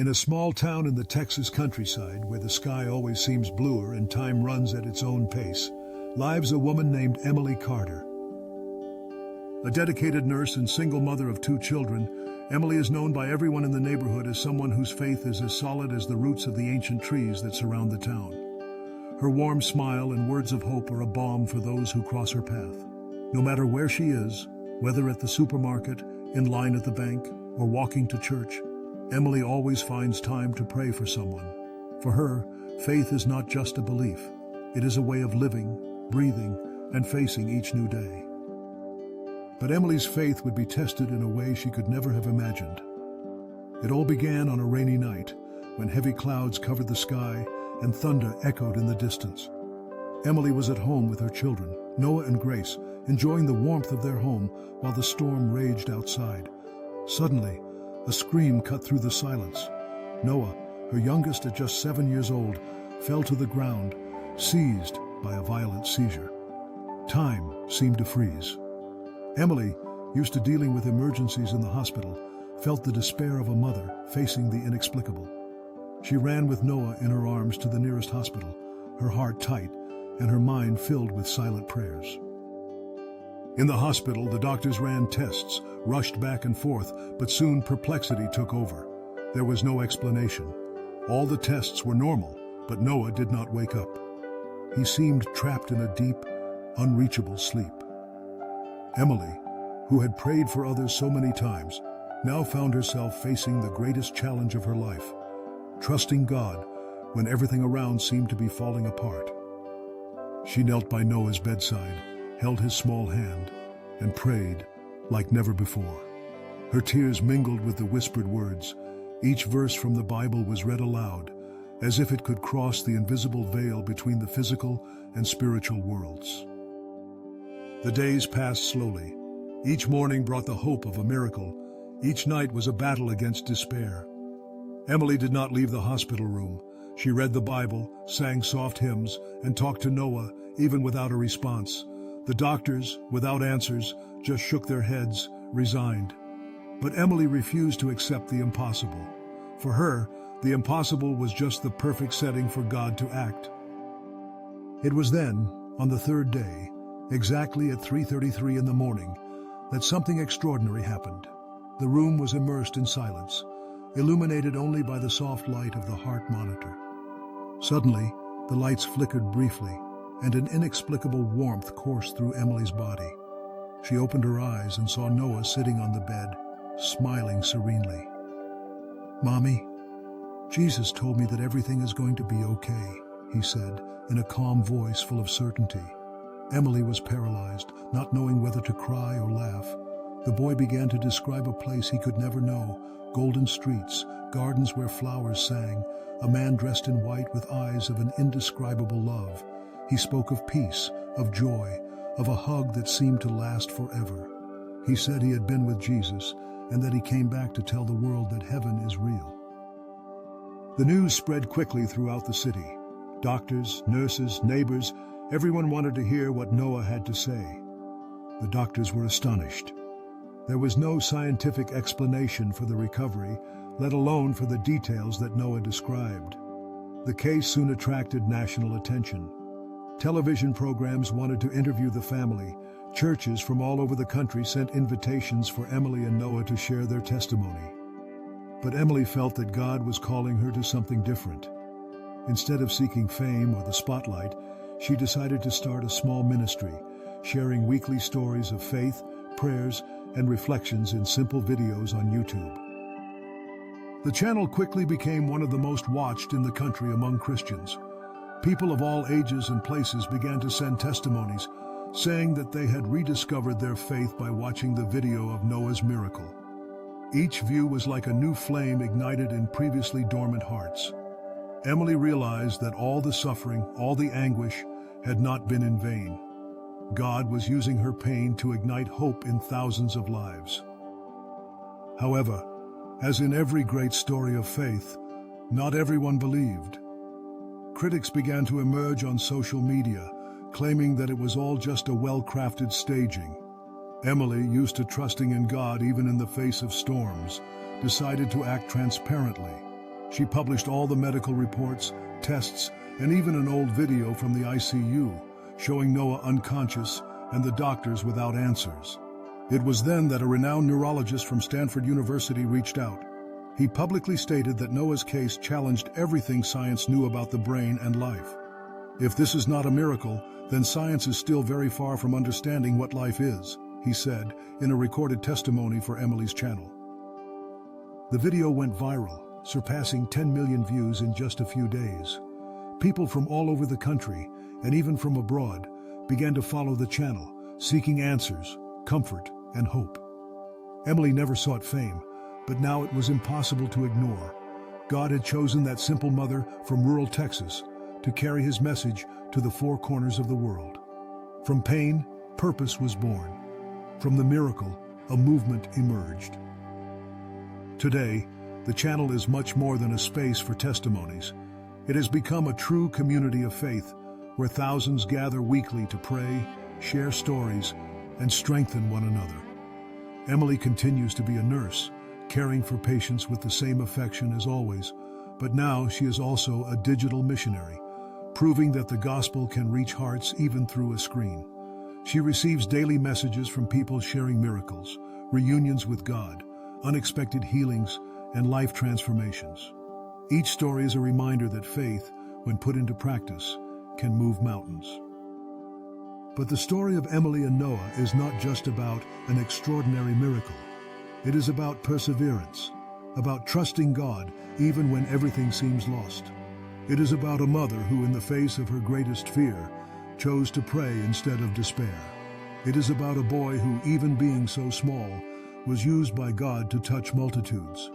In a small town in the Texas countryside, where the sky always seems bluer and time runs at its own pace, lives a woman named Emily Carter. A dedicated nurse and single mother of 2 children, Emily is known by everyone in the neighborhood as someone whose faith is as solid as the roots of the ancient trees that surround the town. Her warm smile and words of hope are a balm for those who cross her path. No matter where she is, whether at the supermarket, in line at the bank, or walking to church, Emily always finds time to pray for someone. For her, faith is not just a belief. It is a way of living, breathing, and facing each new day. But Emily's faith would be tested in a way she could never have imagined. It all began on a rainy night, when heavy clouds covered the sky and thunder echoed in the distance. Emily was at home with her children, Noah and Grace, enjoying the warmth of their home while the storm raged outside. Suddenly, a scream cut through the silence. Noah, her youngest at just 7 years old, fell to the ground, seized by a violent seizure. Time seemed to freeze. Emily, used to dealing with emergencies in the hospital, felt the despair of a mother facing the inexplicable. She ran with Noah in her arms to the nearest hospital, her heart tight and her mind filled with silent prayers. In the hospital, the doctors ran tests, rushed back and forth, but soon perplexity took over. There was no explanation. All the tests were normal, but Noah did not wake up. He seemed trapped in a deep, unreachable sleep. Emily, who had prayed for others so many times, now found herself facing the greatest challenge of her life, trusting God when everything around seemed to be falling apart. She knelt by Noah's bedside, held his small hand, and prayed like never before. Her tears mingled with the whispered words. Each verse from the Bible was read aloud, as if it could cross the invisible veil between the physical and spiritual worlds. The days passed slowly. Each morning brought the hope of a miracle. Each night was a battle against despair. Emily did not leave the hospital room. She read the Bible, sang soft hymns, and talked to Noah, even without a response. The doctors, without answers, just shook their heads, resigned. But Emily refused to accept the impossible. For her, the impossible was just the perfect setting for God to act. It was then, on the 3rd day, exactly at 3:33 in the morning, that something extraordinary happened. The room was immersed in silence, illuminated only by the soft light of the heart monitor. Suddenly, the lights flickered briefly, and an inexplicable warmth coursed through Emily's body. She opened her eyes and saw Noah sitting on the bed, smiling serenely. "Mommy, Jesus told me that everything is going to be okay," he said, in a calm voice full of certainty. Emily was paralyzed, not knowing whether to cry or laugh. The boy began to describe a place he could never know, golden streets, gardens where flowers sang, a man dressed in white with eyes of an indescribable love. He spoke of peace, of joy, of a hug that seemed to last forever. He said he had been with Jesus and that he came back to tell the world that heaven is real. The news spread quickly throughout the city. Doctors, nurses, neighbors, everyone wanted to hear what Noah had to say. The doctors were astonished. There was no scientific explanation for the recovery, let alone for the details that Noah described. The case soon attracted national attention. Television programs wanted to interview the family. Churches from all over the country sent invitations for Emily and Noah to share their testimony. But Emily felt that God was calling her to something different. Instead of seeking fame or the spotlight, she decided to start a small ministry, sharing weekly stories of faith, prayers, and reflections in simple videos on YouTube. The channel quickly became one of the most watched in the country among Christians. People of all ages and places began to send testimonies, saying that they had rediscovered their faith by watching the video of Noah's miracle. Each view was like a new flame ignited in previously dormant hearts. Emily realized that all the suffering, all the anguish, had not been in vain. God was using her pain to ignite hope in thousands of lives. However, as in every great story of faith, not everyone believed. Critics began to emerge on social media, claiming that it was all just a well-crafted staging. Emily, used to trusting in God even in the face of storms, decided to act transparently. She published all the medical reports, tests, and even an old video from the ICU, showing Noah unconscious and the doctors without answers. It was then that a renowned neurologist from Stanford University reached out. He publicly stated that Noah's case challenged everything science knew about the brain and life. If this is not a miracle, then science is still very far from understanding what life is, he said in a recorded testimony for Emily's channel. The video went viral, surpassing 10 million views in just a few days. People from all over the country, and even from abroad, began to follow the channel, seeking answers, comfort, and hope. Emily never sought fame, but now it was impossible to ignore. God had chosen that simple mother from rural Texas to carry his message to the four corners of the world. From pain, purpose was born. From the miracle, a movement emerged. Today, the channel is much more than a space for testimonies. It has become a true community of faith, where thousands gather weekly to pray, share stories, and strengthen one another. Emily continues to be a nurse, caring for patients with the same affection as always, but now she is also a digital missionary, proving that the gospel can reach hearts even through a screen. She receives daily messages from people sharing miracles, reunions with God, unexpected healings, and life transformations. Each story is a reminder that faith, when put into practice, can move mountains. But the story of Emily and Noah is not just about an extraordinary miracle. It is about perseverance, about trusting God even when everything seems lost. It is about a mother who, in the face of her greatest fear, chose to pray instead of despair. It is about a boy who, even being so small, was used by God to touch multitudes.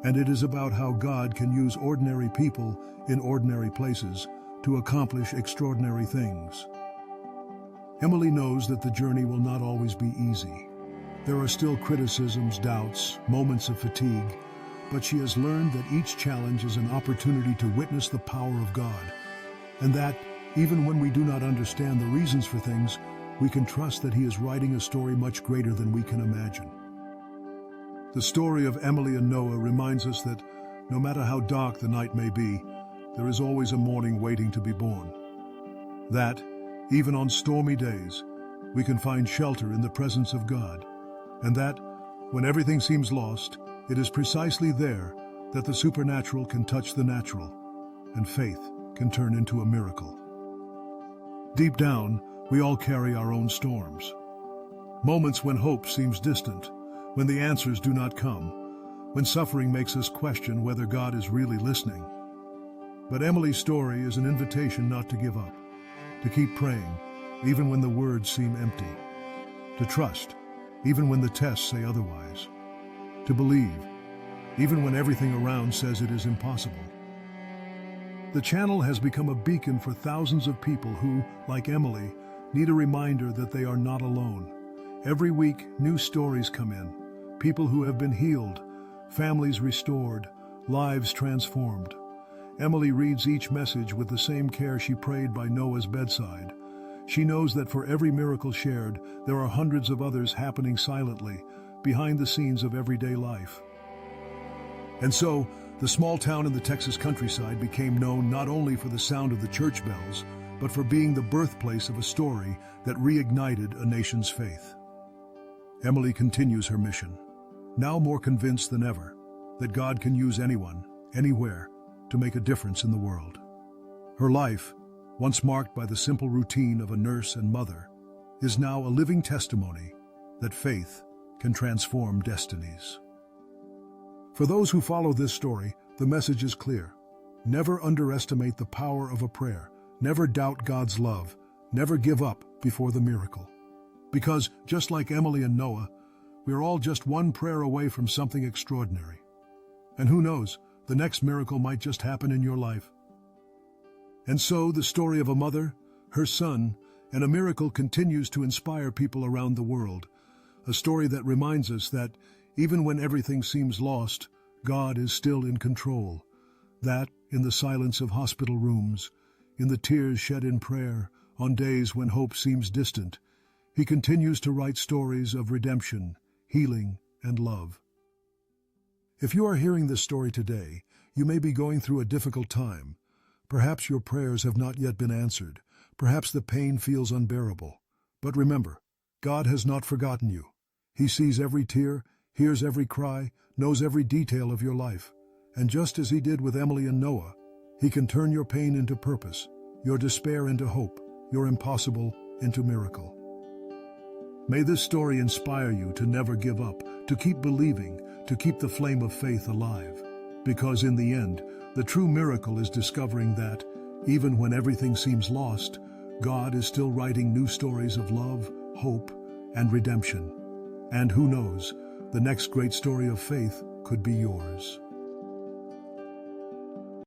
And it is about how God can use ordinary people in ordinary places to accomplish extraordinary things. Emily knows that the journey will not always be easy. There are still criticisms, doubts, moments of fatigue, but she has learned that each challenge is an opportunity to witness the power of God, and that, even when we do not understand the reasons for things, we can trust that He is writing a story much greater than we can imagine. The story of Emily and Noah reminds us that, no matter how dark the night may be, there is always a morning waiting to be born. That, even on stormy days, we can find shelter in the presence of God, and that, when everything seems lost, it is precisely there that the supernatural can touch the natural, and faith can turn into a miracle. Deep down, we all carry our own storms. Moments when hope seems distant, when the answers do not come, when suffering makes us question whether God is really listening. But Emily's story is an invitation not to give up, to keep praying, even when the words seem empty, to trust, even when the tests say otherwise, to believe, even when everything around says it is impossible. The channel has become a beacon for thousands of people who, like Emily, need a reminder that they are not alone. Every week, new stories come in. People who have been healed, families restored, lives transformed. Emily reads each message with the same care she prayed by Noah's bedside. She knows that for every miracle shared, there are hundreds of others happening silently, behind the scenes of everyday life. And so, the small town in the Texas countryside became known not only for the sound of the church bells, but for being the birthplace of a story that reignited a nation's faith. Emily continues her mission, now more convinced than ever that God can use anyone, anywhere, to make a difference in the world. Her life, once marked by the simple routine of a nurse and mother, is now a living testimony that faith can transform destinies. For those who follow this story, the message is clear. Never underestimate the power of a prayer. Never doubt God's love. Never give up before the miracle. Because, just like Emily and Noah, we're all just one prayer away from something extraordinary. And who knows, the next miracle might just happen in your life. And so, the story of a mother, her son, and a miracle continues to inspire people around the world. A story that reminds us that, even when everything seems lost, God is still in control. That, in the silence of hospital rooms, in the tears shed in prayer, on days when hope seems distant, He continues to write stories of redemption, healing, and love. If you are hearing this story today, You may be going through a difficult time. Perhaps your prayers have not yet been answered. Perhaps the pain feels unbearable. But remember, God has not forgotten you. He sees every tear, hears every cry, knows every detail of your life. And just as He did with Emily and Noah, He can turn your pain into purpose, your despair into hope, your impossible into miracle. May this story inspire you to never give up, to keep believing, to keep the flame of faith alive. Because in the end, the true miracle is discovering that, even when everything seems lost, God is still writing new stories of love, hope, and redemption. And who knows, the next great story of faith could be yours.